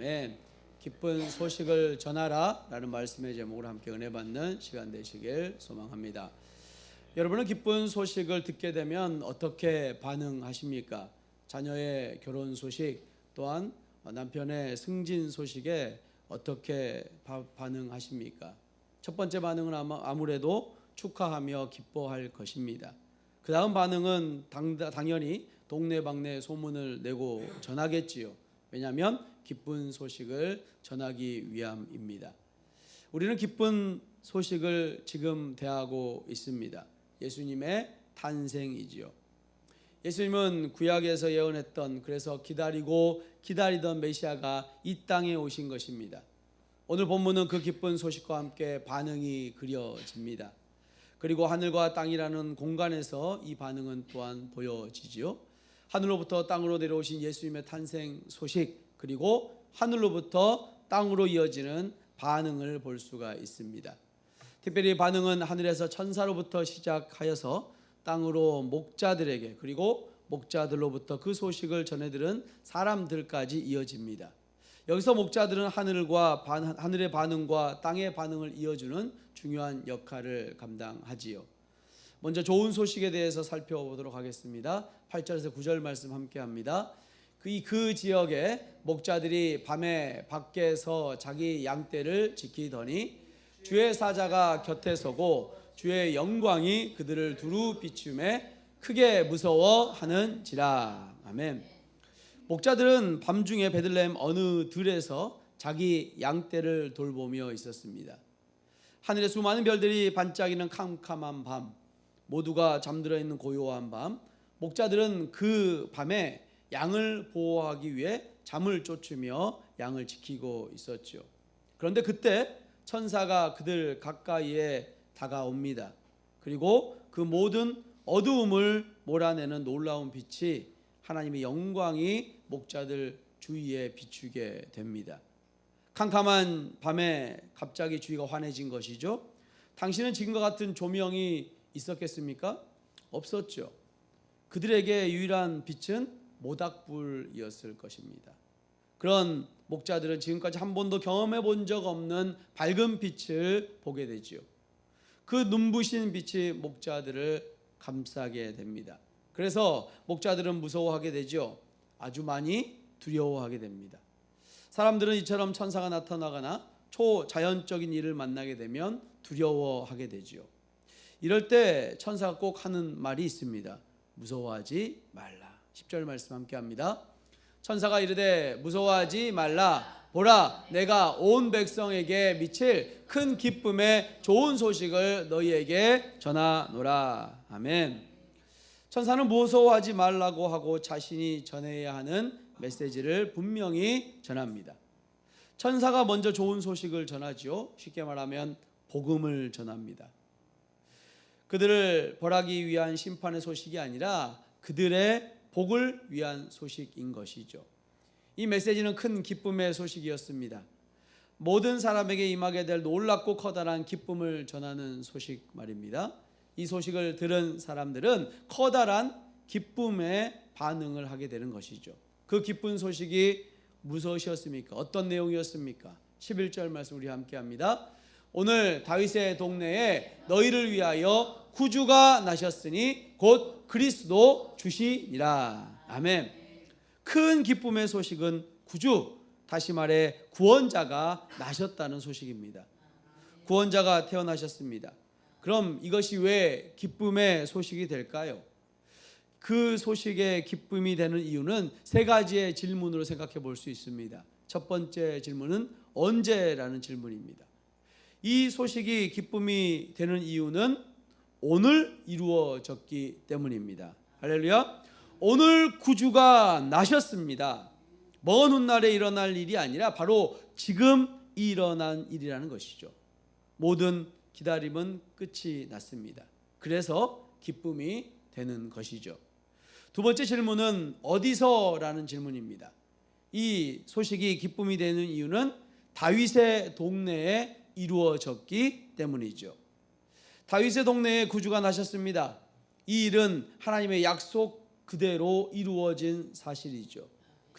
아멘. 기쁜 소식을 전하라 라는 말씀의 제목으로 함께 은혜 받는 시간 되시길 소망합니다. 여러분은 기쁜 소식을 듣게 되면 어떻게 반응하십니까? 자녀의 결혼 소식 또한 남편의 승진 소식에 어떻게 반응하십니까? 첫 번째 반응은 아무래도 축하하며 기뻐할 것입니다. 그 다음 반응은 당연히 동네방네 소문을 내고 전하겠지요. 왜냐하면 기쁜 소식을 전하기 위함입니다. 우리는 기쁜 소식을 지금 대하고 있습니다. 예수님의 탄생이지요. 예수님은 구약에서 예언했던, 그래서 기다리던 메시아가 이 땅에 오신 것입니다. 오늘 본문은 그 기쁜 소식과 함께 반응이 그려집니다. 그리고 하늘과 땅이라는 공간에서 이 반응은 또한 보여지지요. 하늘로부터 땅으로 내려오신 예수님의 탄생 소식, 그리고 하늘로부터 땅으로 이어지는 반응을 볼 수가 있습니다. 특별히 반응은 하늘에서 천사로부터 시작하여서 땅으로 목자들에게, 그리고 목자들로부터 그 소식을 전해들은 사람들까지 이어집니다. 여기서 목자들은 하늘의 반응과 땅의 반응을 이어주는 중요한 역할을 감당하지요. 먼저 좋은 소식에 대해서 살펴보도록 하겠습니다. 8절에서 9절 말씀 함께 합니다. 그 지역에 목자들이 밤에 밖에서 자기 양떼를 지키더니 주의 사자가 곁에 서고 주의 영광이 그들을 두루 비추매 크게 무서워하는지라. 아멘. 목자들은 밤중에 베들레헴 어느 들에서 자기 양떼를 돌보며 있었습니다. 하늘에 수많은 별들이 반짝이는 캄캄한 밤, 모두가 잠들어 있는 고요한 밤, 목자들은 그 밤에 양을 보호하기 위해 잠을 쫓으며 양을 지키고 있었죠. 그런데 그때 천사가 그들 가까이에 다가옵니다. 그리고 그 모든 어두움을 몰아내는 놀라운 빛이, 하나님의 영광이 목자들 주위에 비추게 됩니다. 캄캄한 밤에 갑자기 주위가 환해진 것이죠. 당신은 지금과 같은 조명이 있었겠습니까? 없었죠. 그들에게 유일한 빛은 모닥불이었을 것입니다. 그런 목자들은 지금까지 한 번도 경험해 본 적 없는 밝은 빛을 보게 되지요. 그 눈부신 빛이 목자들을 감싸게 됩니다. 그래서 목자들은 무서워하게 되죠. 아주 많이 두려워하게 됩니다. 사람들은 이처럼 천사가 나타나거나 초자연적인 일을 만나게 되면 두려워하게 되지요. 이럴 때 천사가 꼭 하는 말이 있습니다. 무서워하지 말라. 10절 말씀 함께 합니다. 천사가 이르되 무서워하지 말라. 보라, 내가 온 백성에게 미칠 큰 기쁨의 좋은 소식을 너희에게 전하노라. 아멘. 천사는 무서워하지 말라고 하고 자신이 전해야 하는 메시지를 분명히 전합니다. 천사가 먼저 좋은 소식을 전하죠. 쉽게 말하면 복음을 전합니다. 그들을 벌하기 위한 심판의 소식이 아니라 그들의 복을 위한 소식인 것이죠. 이 메시지는 큰 기쁨의 소식이었습니다. 모든 사람에게 임하게 될 놀랍고 커다란 기쁨을 전하는 소식 말입니다. 이 소식을 들은 사람들은 커다란 기쁨에 반응을 하게 되는 것이죠. 그 기쁜 소식이 무엇이었습니까? 어떤 내용이었습니까? 11절 말씀 우리 함께 합니다. 오늘 다윗의 동네에 너희를 위하여 구주가 나셨으니 곧 그리스도 주시니라. 아멘. 큰 기쁨의 소식은 구주, 다시 말해 구원자가 나셨다는 소식입니다. 구원자가 태어나셨습니다. 그럼 이것이 왜 기쁨의 소식이 될까요? 그 소식의 기쁨이 되는 이유는 세 가지의 질문으로 생각해 볼 수 있습니다. 첫 번째 질문은 언제라는 질문입니다. 이 소식이 기쁨이 되는 이유는 오늘 이루어졌기 때문입니다. 할렐루야. 오늘 구주가 나셨습니다. 먼 훗날에 일어날 일이 아니라 바로 지금 일어난 일이라는 것이죠. 모든 기다림은 끝이 났습니다. 그래서 기쁨이 되는 것이죠. 두 번째 질문은 어디서라는 질문입니다. 이 소식이 기쁨이 되는 이유는 다윗의 동네에 이루어졌기 때문이죠. 다윗의 동네에 구주가 나셨습니다. 이 일은 하나님의 약속 그대로 이루어진 사실이죠.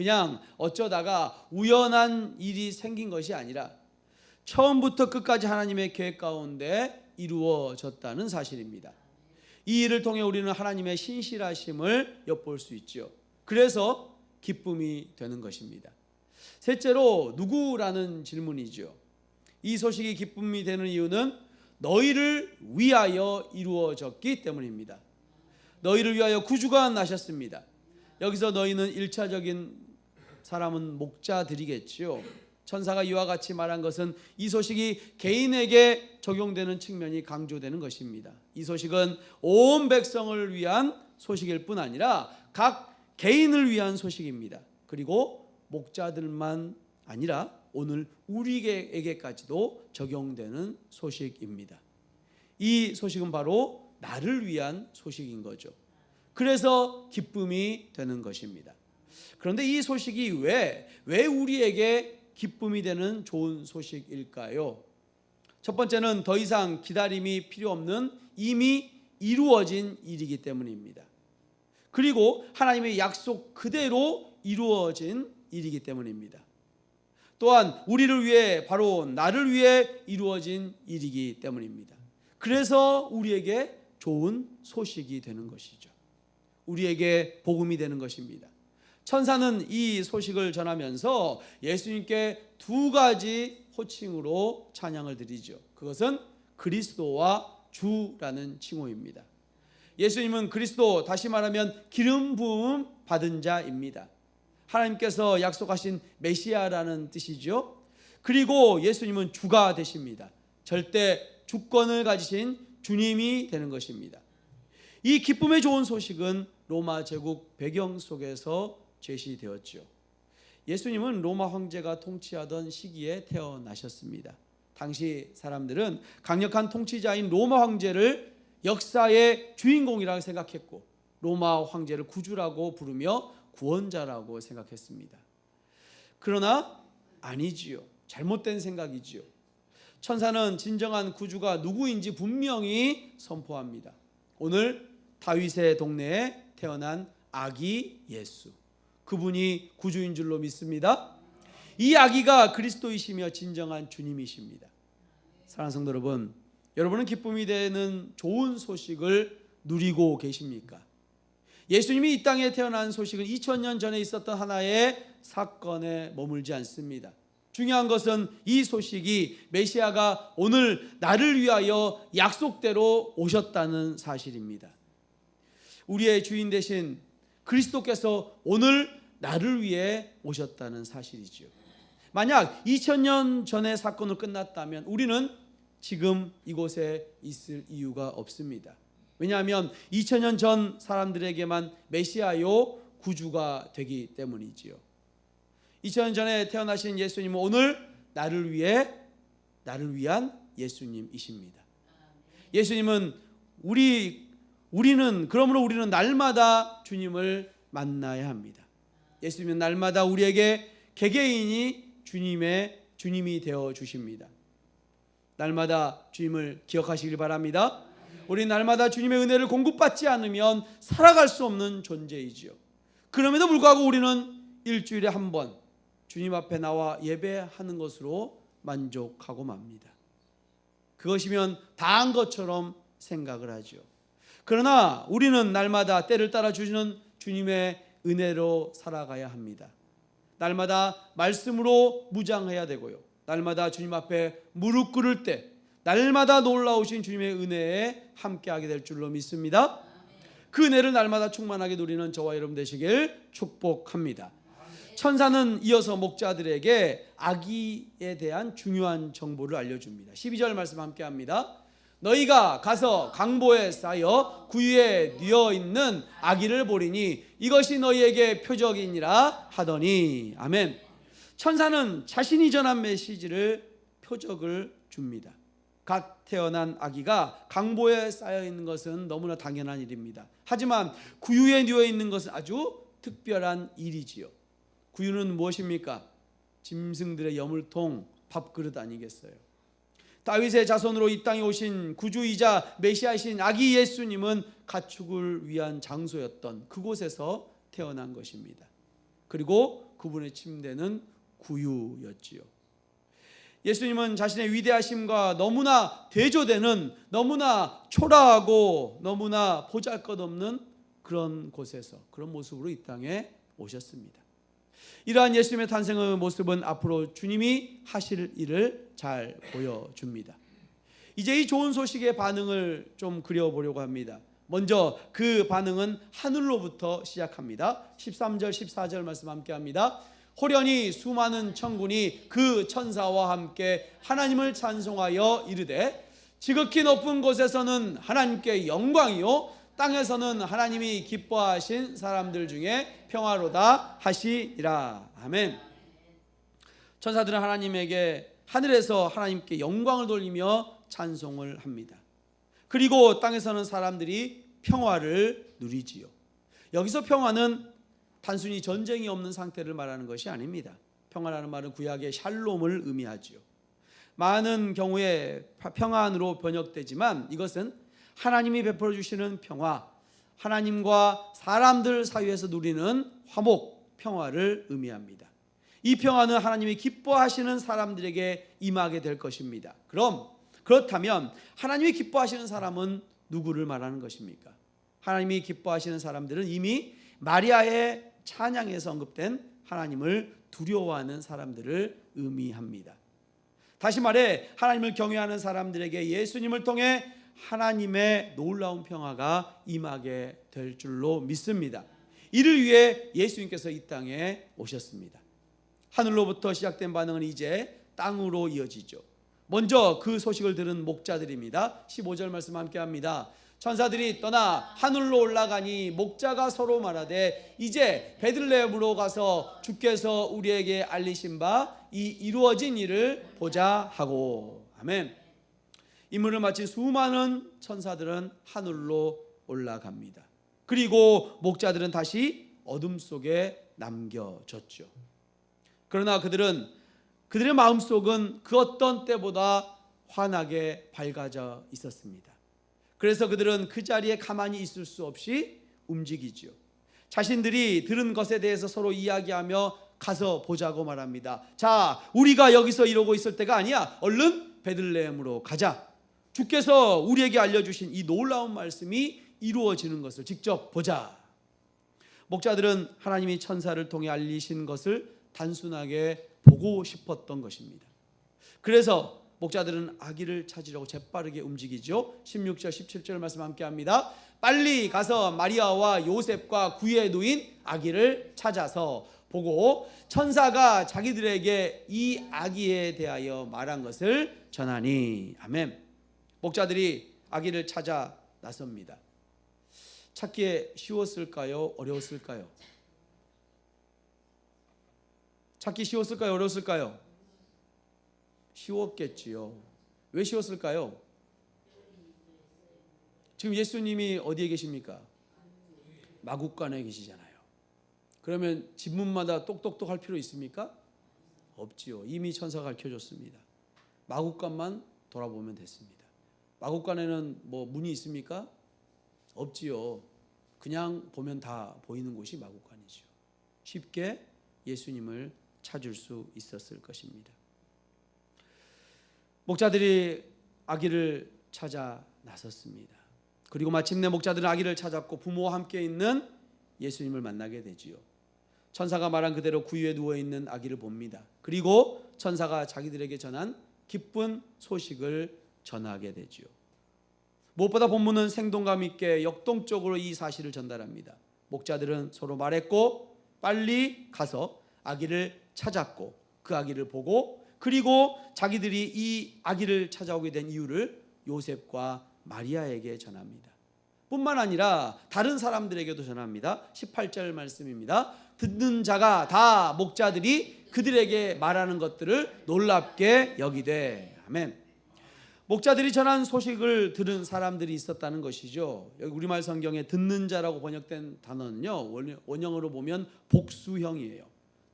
그냥 어쩌다가 우연한 일이 생긴 것이 아니라 처음부터 끝까지 하나님의 계획 가운데 이루어졌다는 사실입니다. 이 일을 통해 우리는 하나님의 신실하심을 엿볼 수 있죠. 그래서 기쁨이 되는 것입니다. 셋째로 누구라는 질문이죠. 이 소식이 기쁨이 되는 이유는 너희를 위하여 이루어졌기 때문입니다. 너희를 위하여 구주가 나셨습니다. 여기서 너희는 1차적인 사람은 목자들이겠지요. 천사가 이와 같이 말한 것은 이 소식이 개인에게 적용되는 측면이 강조되는 것입니다. 이 소식은 온 백성을 위한 소식일 뿐 아니라 각 개인을 위한 소식입니다. 그리고 목자들만 아니라 오늘 우리에게까지도 적용되는 소식입니다. 이 소식은 바로 나를 위한 소식인 거죠. 그래서 기쁨이 되는 것입니다. 그런데 이 소식이 왜 우리에게 기쁨이 되는 좋은 소식일까요? 첫 번째는 더 이상 기다림이 필요 없는 이미 이루어진 일이기 때문입니다. 그리고 하나님의 약속 그대로 이루어진 일이기 때문입니다. 또한 우리를 위해, 바로 나를 위해 이루어진 일이기 때문입니다. 그래서 우리에게 좋은 소식이 되는 것이죠. 우리에게 복음이 되는 것입니다. 천사는 이 소식을 전하면서 예수님께 두 가지 호칭으로 찬양을 드리죠. 그것은 그리스도와 주라는 칭호입니다. 예수님은 그리스도, 다시 말하면 기름 부음 받은 자입니다. 하나님께서 약속하신 메시아라는 뜻이죠. 그리고 예수님은 주가 되십니다. 절대 주권을 가지신 주님이 되는 것입니다. 이 기쁨의 좋은 소식은 로마 제국 배경 속에서 제시되었죠. 예수님은 로마 황제가 통치하던 시기에 태어나셨습니다. 당시 사람들은 강력한 통치자인 로마 황제를 역사의 주인공이라고 생각했고 로마 황제를 구주라고 부르며 구원자라고 생각했습니다. 그러나 아니지요. 잘못된 생각이지요. 천사는 진정한 구주가 누구인지 분명히 선포합니다. 오늘 다윗의 동네에 태어난 아기 예수, 그분이 구주인 줄로 믿습니다. 이 아기가 그리스도이시며 진정한 주님이십니다. 사랑하는 성도 여러분, 여러분은 기쁨이 되는 좋은 소식을 누리고 계십니까? 예수님이 이 땅에 태어난 소식은 2000년 전에 있었던 하나의 사건에 머물지 않습니다. 중요한 것은 이 소식이 메시아가 오늘 나를 위하여 약속대로 오셨다는 사실입니다. 우리의 주인 되신 그리스도께서 오늘 나를 위해 오셨다는 사실이죠. 만약 2000년 전의 사건으로 끝났다면 우리는 지금 이곳에 있을 이유가 없습니다. 왜냐하면 2000년 전 사람들에게만 메시아요 구주가 되기 때문이지요. 2000년 전에 태어나신 예수님은 오늘 나를 위한 예수님이십니다. 예수님은 그러므로 우리는 날마다 주님을 만나야 합니다. 예수님은 날마다 우리에게 개개인이 주님이 되어 주십니다. 날마다 주님을 기억하시길 바랍니다. 우리 날마다 주님의 은혜를 공급받지 않으면 살아갈 수 없는 존재이지요. 그럼에도 불구하고 우리는 일주일에 한 번 주님 앞에 나와 예배하는 것으로 만족하고 맙니다. 그것이면 다한 것처럼 생각을 하죠. 그러나 우리는 날마다 때를 따라 주시는 주님의 은혜로 살아가야 합니다. 날마다 말씀으로 무장해야 되고요. 날마다 주님 앞에 무릎 꿇을 때 날마다 놀라우신 주님의 은혜에 함께하게 될 줄로 믿습니다. 그 은혜를 날마다 충만하게 누리는 저와 여러분 되시길 축복합니다. 천사는 이어서 목자들에게 아기에 대한 중요한 정보를 알려줍니다. 12절 말씀 함께합니다. 너희가 가서 강보에 쌓여 구유에 뉘어 있는 아기를 보리니 이것이 너희에게 표적이니라 하더니. 아멘. 천사는 자신이 전한 메시지를 표적을 줍니다. 갓 태어난 아기가 강보에 쌓여 있는 것은 너무나 당연한 일입니다. 하지만 구유에 뉘어 있는 것은 아주 특별한 일이지요. 구유는 무엇입니까? 짐승들의 여물통, 밥그릇 아니겠어요? 다윗의 자손으로 이 땅에 오신 구주이자 메시아이신 아기 예수님은 가축을 위한 장소였던 그곳에서 태어난 것입니다. 그리고 그분의 침대는 구유였지요. 예수님은 자신의 위대하심과 너무나 대조되는, 너무나 초라하고 너무나 보잘것없는 그런 곳에서, 그런 모습으로 이 땅에 오셨습니다. 이러한 예수님의 탄생의 모습은 앞으로 주님이 하실 일을 잘 보여줍니다. 이제 이 좋은 소식의 반응을 좀 그려보려고 합니다. 먼저 그 반응은 하늘로부터 시작합니다. 13절 14절 말씀 함께 합니다. 호련히 수많은 천군이 그 천사와 함께 하나님을 찬송하여 이르되 지극히 높은 곳에서는 하나님께 영광이요 땅에서는 하나님이 기뻐하신 사람들 중에 평화로다 하시니라. 아멘. 천사들은 하나님에게 하늘에서 하나님께 영광을 돌리며 찬송을 합니다. 그리고 땅에서는 사람들이 평화를 누리지요. 여기서 평화는 단순히 전쟁이 없는 상태를 말하는 것이 아닙니다. 평화라는 말은 구약의 샬롬을 의미하지요. 많은 경우에 평안으로 번역되지만 이것은 하나님이 베풀어 주시는 평화, 하나님과 사람들 사이에서 누리는 화목, 평화를 의미합니다. 이 평화는 하나님이 기뻐하시는 사람들에게 임하게 될 것입니다. 그렇다면 하나님이 기뻐하시는 사람은 누구를 말하는 것입니까? 하나님이 기뻐하시는 사람들은 이미 마리아의 찬양에서 언급된 하나님을 두려워하는 사람들을 의미합니다. 다시 말해 하나님을 경외하는 사람들에게 예수님을 통해 하나님의 놀라운 평화가 임하게 될 줄로 믿습니다. 이를 위해 예수님께서 이 땅에 오셨습니다. 하늘로부터 시작된 반응은 이제 땅으로 이어지죠. 먼저 그 소식을 들은 목자들입니다. 15절 말씀 함께 합니다. 천사들이 떠나 하늘로 올라가니 목자가 서로 말하되 이제 베들레헴으로 가서 주께서 우리에게 알리신 바 이 이루어진 일을 보자 하고. 아멘. 임무를 마친 수많은 천사들은 하늘로 올라갑니다. 그리고 목자들은 다시 어둠 속에 남겨졌죠. 그러나 그들의 마음속은 그 어떤 때보다 환하게 밝아져 있었습니다. 그래서 그들은 그 자리에 가만히 있을 수 없이 움직이죠. 자신들이 들은 것에 대해서 서로 이야기하며 가서 보자고 말합니다. 자, 우리가 여기서 이러고 있을 때가 아니야. 얼른 베들레헴으로 가자. 주께서 우리에게 알려주신 이 놀라운 말씀이 이루어지는 것을 직접 보자. 목자들은 하나님이 천사를 통해 알리신 것을 단순하게 보고 싶었던 것입니다. 그래서 목자들은 아기를 찾으려고 재빠르게 움직이죠. 16절 17절 말씀 함께 합니다. 빨리 가서 마리아와 요셉과 구유에 누인 아기를 찾아서 보고 천사가 자기들에게 이 아기에 대하여 말한 것을 전하니. 아멘. 목자들이 아기를 찾아 나섭니다. 찾기에 쉬웠을까요? 어려웠을까요? 찾기 쉬웠을까요? 어려웠을까요? 쉬웠겠지요. 왜 쉬웠을까요? 지금 예수님이 어디에 계십니까? 마구간에 계시잖아요. 그러면 집문마다 똑똑똑 할 필요 있습니까? 없지요. 이미 천사가 가르쳐줬습니다. 마구간만 돌아보면 됐습니다. 마구간에는 뭐 문이 있습니까? 없지요. 그냥 보면 다 보이는 곳이 마구간이죠. 쉽게 예수님을 찾을 수 있었을 것입니다. 목자들이 아기를 찾아 나섰습니다. 그리고 마침내 목자들은 아기를 찾았고 부모와 함께 있는 예수님을 만나게 되지요. 천사가 말한 그대로 구유에 누워있는 아기를 봅니다. 그리고 천사가 자기들에게 전한 기쁜 소식을 전하게 되지요. 무엇보다 본문은 생동감 있게 역동적으로 이 사실을 전달합니다. 목자들은 서로 말했고 빨리 가서 아기를 찾았고 그 아기를 보고 그리고 자기들이 이 아기를 찾아오게 된 이유를 요셉과 마리아에게 전합니다. 뿐만 아니라 다른 사람들에게도 전합니다. 18절 말씀입니다. 듣는 자가 다 목자들이 그들에게 말하는 것들을 놀랍게 여기되. 아멘. 목자들이 전한 소식을 들은 사람들이 있었다는 것이죠. 여기 우리말 성경에 듣는 자라고 번역된 단어는요, 원형으로 보면 복수형이에요.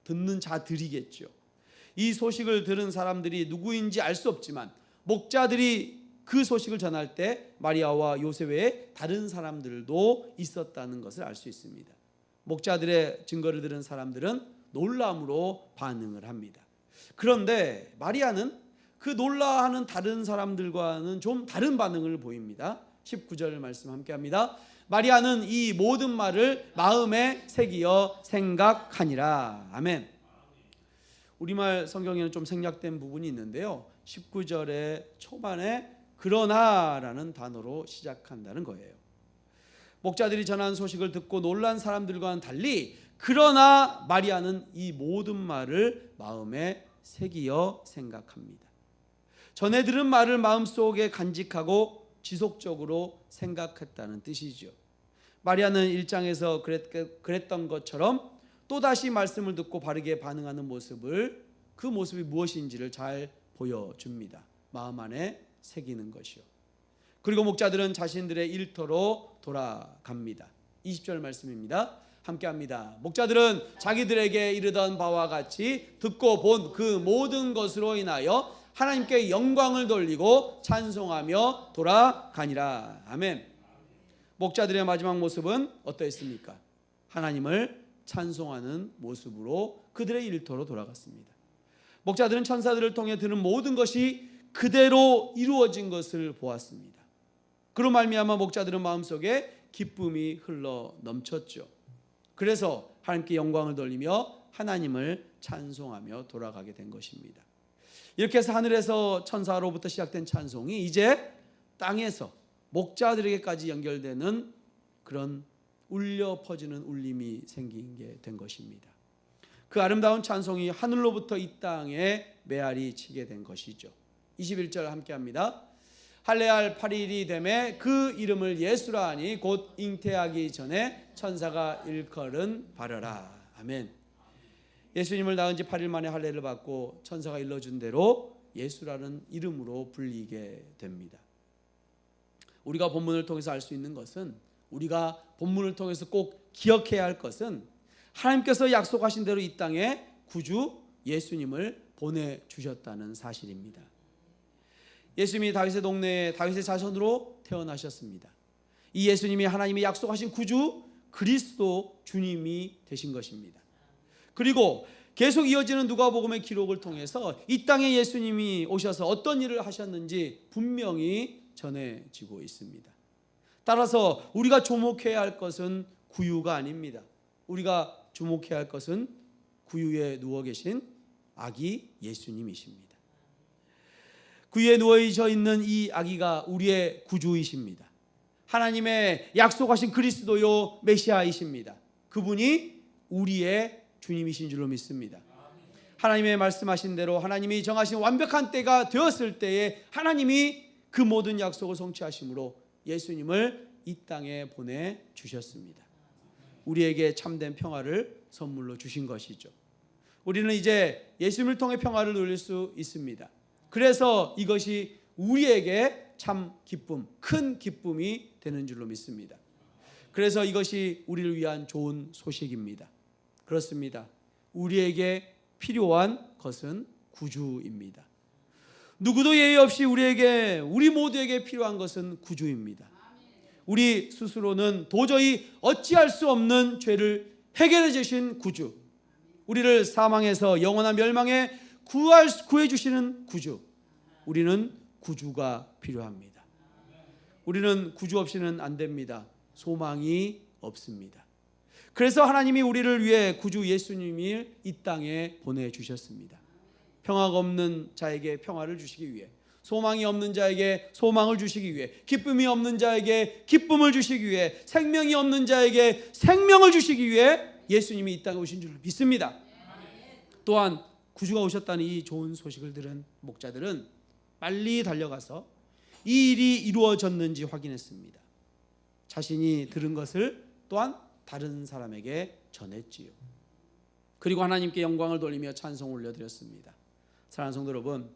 듣는 자들이겠죠. 이 소식을 들은 사람들이 누구인지 알 수 없지만 목자들이 그 소식을 전할 때 마리아와 요셉 외에 다른 사람들도 있었다는 것을 알 수 있습니다. 목자들의 증거를 들은 사람들은 놀람으로 반응을 합니다. 그런데 마리아는 그 놀라하는 다른 사람들과는 좀 다른 반응을 보입니다. 19절 말씀 함께 합니다. 마리아는 이 모든 말을 마음에 새기어 생각하니라. 아멘. 우리말 성경에는 좀 생략된 부분이 있는데요. 19절의 초반에 그러나라는 단어로 시작한다는 거예요. 목자들이 전한 소식을 듣고 놀란 사람들과는 달리 그러나 마리아는 이 모든 말을 마음에 새기어 생각합니다. 전에 들은 말을 마음속에 간직하고 지속적으로 생각했다는 뜻이죠. 마리아는 1장에서 그랬던 것처럼 또다시 말씀을 듣고 바르게 반응하는 그 모습이 무엇인지를 잘 보여줍니다. 마음 안에 새기는 것이요. 그리고 목자들은 자신들의 일터로 돌아갑니다. 20절 말씀입니다. 함께합니다. 목자들은 자기들에게 이르던 바와 같이 듣고 본 그 모든 것으로 인하여 하나님께 영광을 돌리고 찬송하며 돌아가니라. 아멘. 목자들의 마지막 모습은 어떠했습니까? 하나님을 찬송하는 모습으로 그들의 일터로 돌아갔습니다. 목자들은 천사들을 통해 들은 모든 것이 그대로 이루어진 것을 보았습니다. 그로 말미암아 목자들은 마음속에 기쁨이 흘러 넘쳤죠. 그래서 하나님께 영광을 돌리며 하나님을 찬송하며 돌아가게 된 것입니다. 이렇게 해서 하늘에서 천사로부터 시작된 찬송이 이제 땅에서 목자들에게까지 연결되는 그런 울려 퍼지는 울림이 생긴 게 된 것입니다. 그 아름다운 찬송이 하늘로부터 이 땅에 메아리 치게 된 것이죠. 21절 함께합니다. 할례할 8일이 되매 그 이름을 예수라 하니 곧 잉태하기 전에 천사가 일컬은 바라라. 아멘. 예수님을 낳은 지 8일 만에 할례를 받고 천사가 일러준 대로 예수라는 이름으로 불리게 됩니다. 우리가 본문을 통해서 알 수 있는 것은, 우리가 본문을 통해서 꼭 기억해야 할 것은, 하나님께서 약속하신 대로 이 땅에 구주 예수님을 보내주셨다는 사실입니다. 예수님이 다윗의 동네에 다윗의 자손으로 태어나셨습니다. 이 예수님이 하나님이 약속하신 구주 그리스도 주님이 되신 것입니다. 그리고 계속 이어지는 누가복음의 기록을 통해서 이 땅에 예수님이 오셔서 어떤 일을 하셨는지 분명히 전해지고 있습니다. 따라서 우리가 주목해야 할 것은 구유가 아닙니다. 우리가 주목해야 할 것은 구유에 누워 계신 아기 예수님이십니다. 구유에 누워져 있는 이 아기가 우리의 구주이십니다. 하나님의 약속하신 그리스도요 메시아이십니다. 그분이 우리의 주님이신 줄로 믿습니다. 하나님의 말씀하신 대로 하나님이 정하신 완벽한 때가 되었을 때에 하나님이 그 모든 약속을 성취하심으로 예수님을 이 땅에 보내주셨습니다. 우리에게 참된 평화를 선물로 주신 것이죠. 우리는 이제 예수님을 통해 평화를 누릴 수 있습니다. 그래서 이것이 우리에게 참 기쁨, 큰 기쁨이 되는 줄로 믿습니다. 그래서 이것이 우리를 위한 좋은 소식입니다. 그렇습니다. 우리에게 필요한 것은 구주입니다. 누구도 예의 없이 우리 모두에게 필요한 것은 구주입니다. 우리 스스로는 도저히 어찌할 수 없는 죄를 해결해 주신 구주, 우리를 사망에서 영원한 멸망에 구해 주시는 구주, 우리는 구주가 필요합니다. 우리는 구주 없이는 안 됩니다. 소망이 없습니다. 그래서 하나님이 우리를 위해 구주 예수님을 이 땅에 보내주셨습니다. 평화가 없는 자에게 평화를 주시기 위해, 소망이 없는 자에게 소망을 주시기 위해, 기쁨이 없는 자에게 기쁨을 주시기 위해, 생명이 없는 자에게 생명을 주시기 위해 예수님이 이 땅에 오신 줄 믿습니다. 또한 구주가 오셨다는 이 좋은 소식을 들은 목자들은 빨리 달려가서 이 일이 이루어졌는지 확인했습니다. 자신이 들은 것을 또한 다른 사람에게 전했지요. 그리고 하나님께 영광을 돌리며 찬송을 올려드렸습니다. 사랑하는 성도 여러분,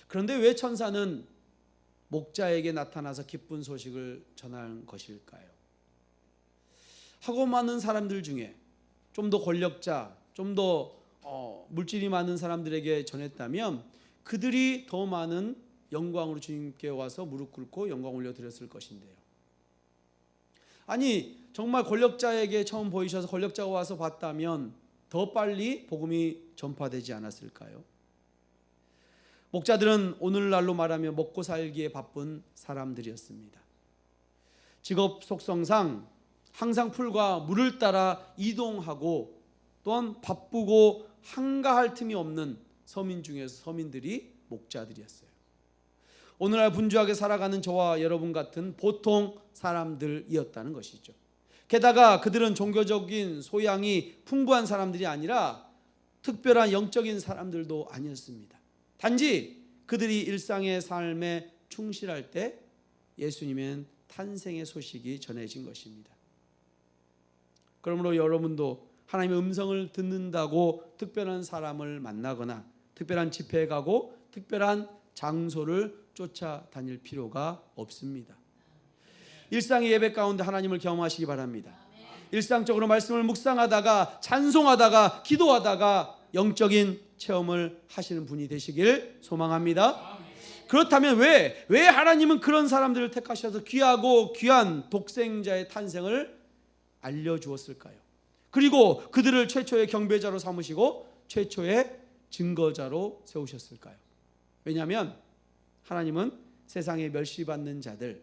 그런데 왜 천사는 목자에게 나타나서 기쁜 소식을 전하는 것일까요? 하고 많은 사람들 중에 좀 더 권력자, 좀 더 물질이 많은 사람들에게 전했다면 그들이 더 많은 영광으로 주님께 와서 무릎 꿇고 영광 올려드렸을 것인데요. 아니, 정말 권력자에게 처음 보이셔서 권력자가 와서 봤다면 더 빨리 복음이 전파되지 않았을까요? 목자들은 오늘날로 말하면 먹고 살기에 바쁜 사람들이었습니다. 직업 속성상 항상 풀과 물을 따라 이동하고 또한 바쁘고 한가할 틈이 없는 서민 중에서 서민들이 목자들이었어요. 오늘날 분주하게 살아가는 저와 여러분 같은 보통 사람들이었다는 것이죠. 게다가 그들은 종교적인 소양이 풍부한 사람들이 아니라 특별한 영적인 사람들도 아니었습니다. 단지 그들이 일상의 삶에 충실할 때 예수님의 탄생의 소식이 전해진 것입니다. 그러므로 여러분도 하나님의 음성을 듣는다고 특별한 사람을 만나거나 특별한 집회에 가고 특별한 장소를 쫓아다닐 필요가 없습니다. 일상의 예배 가운데 하나님을 경험하시기 바랍니다. 일상적으로 말씀을 묵상하다가 찬송하다가 기도하다가 영적인 체험을 하시는 분이 되시길 소망합니다. 그렇다면 왜 하나님은 그런 사람들을 택하셔서 귀하고 귀한 독생자의 탄생을 알려주었을까요? 그리고 그들을 최초의 경배자로 삼으시고 최초의 증거자로 세우셨을까요? 왜냐하면 하나님은 세상에 멸시받는 자들,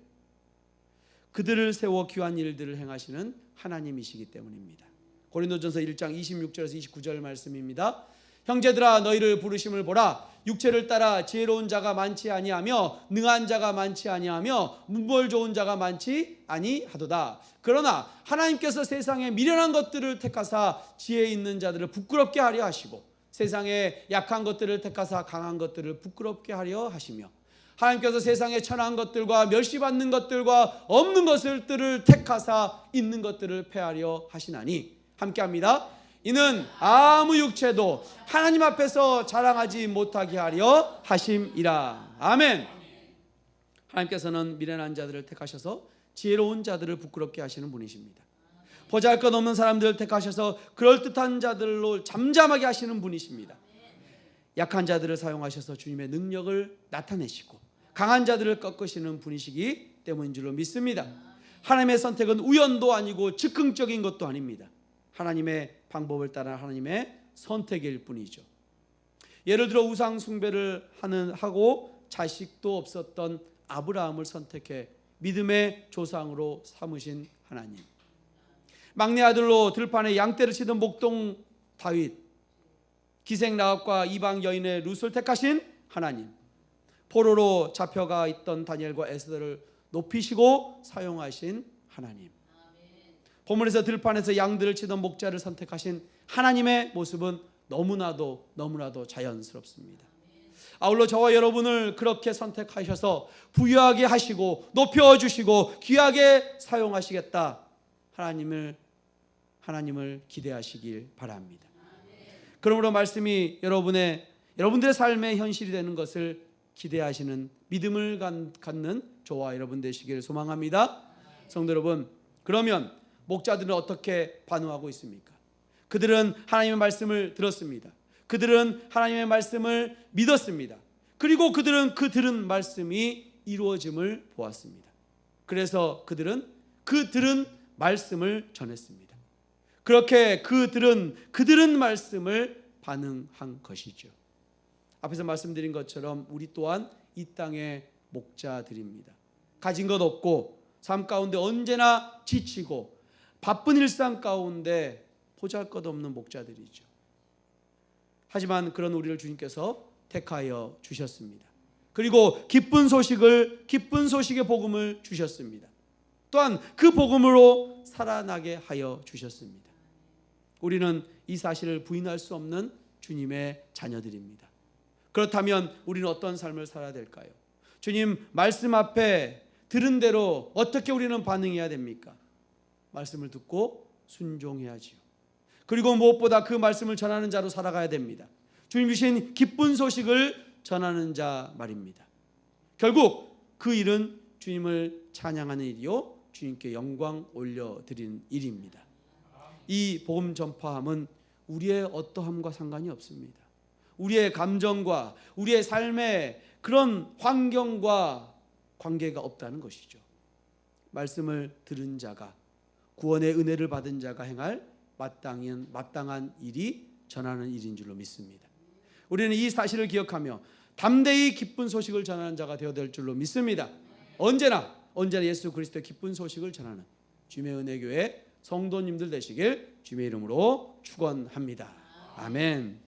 그들을 세워 귀한 일들을 행하시는 하나님이시기 때문입니다. 고린도전서 1장 26절에서 29절 말씀입니다. 형제들아 너희를 부르심을 보라. 육체를 따라 지혜로운 자가 많지 아니하며 능한 자가 많지 아니하며 문벌 좋은 자가 많지 아니하도다. 그러나 하나님께서 세상에 미련한 것들을 택하사 지혜 있는 자들을 부끄럽게 하려 하시고 세상에 약한 것들을 택하사 강한 것들을 부끄럽게 하려 하시며 하나님께서 세상에 천한 것들과 멸시받는 것들과 없는 것들을 택하사 있는 것들을 폐하려 하시나니 함께합니다. 이는 아무 육체도 하나님 앞에서 자랑하지 못하게 하려 하심이라. 아멘. 하나님께서는 미련한 자들을 택하셔서 지혜로운 자들을 부끄럽게 하시는 분이십니다. 보잘것없는 사람들을 택하셔서 그럴듯한 자들로 잠잠하게 하시는 분이십니다. 약한 자들을 사용하셔서 주님의 능력을 나타내시고 강한 자들을 꺾으시는 분이시기 때문인 줄로 믿습니다. 하나님의 선택은 우연도 아니고 즉흥적인 것도 아닙니다. 하나님의 방법을 따라 하나님의 선택일 뿐이죠. 예를 들어 우상 숭배를 하고 자식도 없었던 아브라함을 선택해 믿음의 조상으로 삼으신 하나님, 막내 아들로 들판에 양떼를 치던 목동 다윗, 기생 라합과 이방 여인의 룻을 택하신 하나님, 포로로 잡혀가 있던 다니엘과 에스더를 높이시고 사용하신 하나님, 보물에서 들판에서 양들을 치던 목자를 선택하신 하나님의 모습은 너무나도 자연스럽습니다. 아울러 저와 여러분을 그렇게 선택하셔서 부유하게 하시고 높여주시고 귀하게 사용하시겠다 하나님을 기대하시길 바랍니다. 그러므로 말씀이 여러분들의 삶의 현실이 되는 것을 기대하시는 믿음을 갖는 저와 여러분 되시길 소망합니다. 성도 여러분, 그러면 목자들은 어떻게 반응하고 있습니까? 그들은 하나님의 말씀을 들었습니다. 그들은 하나님의 말씀을 믿었습니다. 그리고 그들은 그 들은 말씀이 이루어짐을 보았습니다. 그래서 그들은 그 들은 말씀을 전했습니다. 그렇게 그 들은 말씀을 반응한 것이죠. 앞에서 말씀드린 것처럼 우리 또한 이 땅의 목자들입니다. 가진 것 없고 삶 가운데 언제나 지치고 바쁜 일상 가운데 보잘것없는 목자들이죠. 하지만 그런 우리를 주님께서 택하여 주셨습니다. 그리고 기쁜 소식의 복음을 주셨습니다. 또한 그 복음으로 살아나게 하여 주셨습니다. 우리는 이 사실을 부인할 수 없는 주님의 자녀들입니다. 그렇다면 우리는 어떤 삶을 살아야 될까요? 주님 말씀 앞에 들은 대로 어떻게 우리는 반응해야 됩니까? 말씀을 듣고 순종해야지요. 그리고 무엇보다 그 말씀을 전하는 자로 살아가야 됩니다. 주님 주신 기쁜 소식을 전하는 자 말입니다. 결국 그 일은 주님을 찬양하는 일이요, 주님께 영광 올려드리는 일입니다. 이 복음 전파함은 우리의 어떠함과 상관이 없습니다. 우리의 감정과 우리의 삶의 그런 환경과 관계가 없다는 것이죠. 말씀을 들은 자가, 구원의 은혜를 받은 자가 행할 마땅한 일이 전하는 일인 줄로 믿습니다. 우리는 이 사실을 기억하며 담대히 기쁜 소식을 전하는 자가 되어야 될 줄로 믿습니다. 언제나 예수 그리스도의 기쁜 소식을 전하는 주님의 은혜교회 성도님들 되시길 주님의 이름으로 축원합니다. 아멘.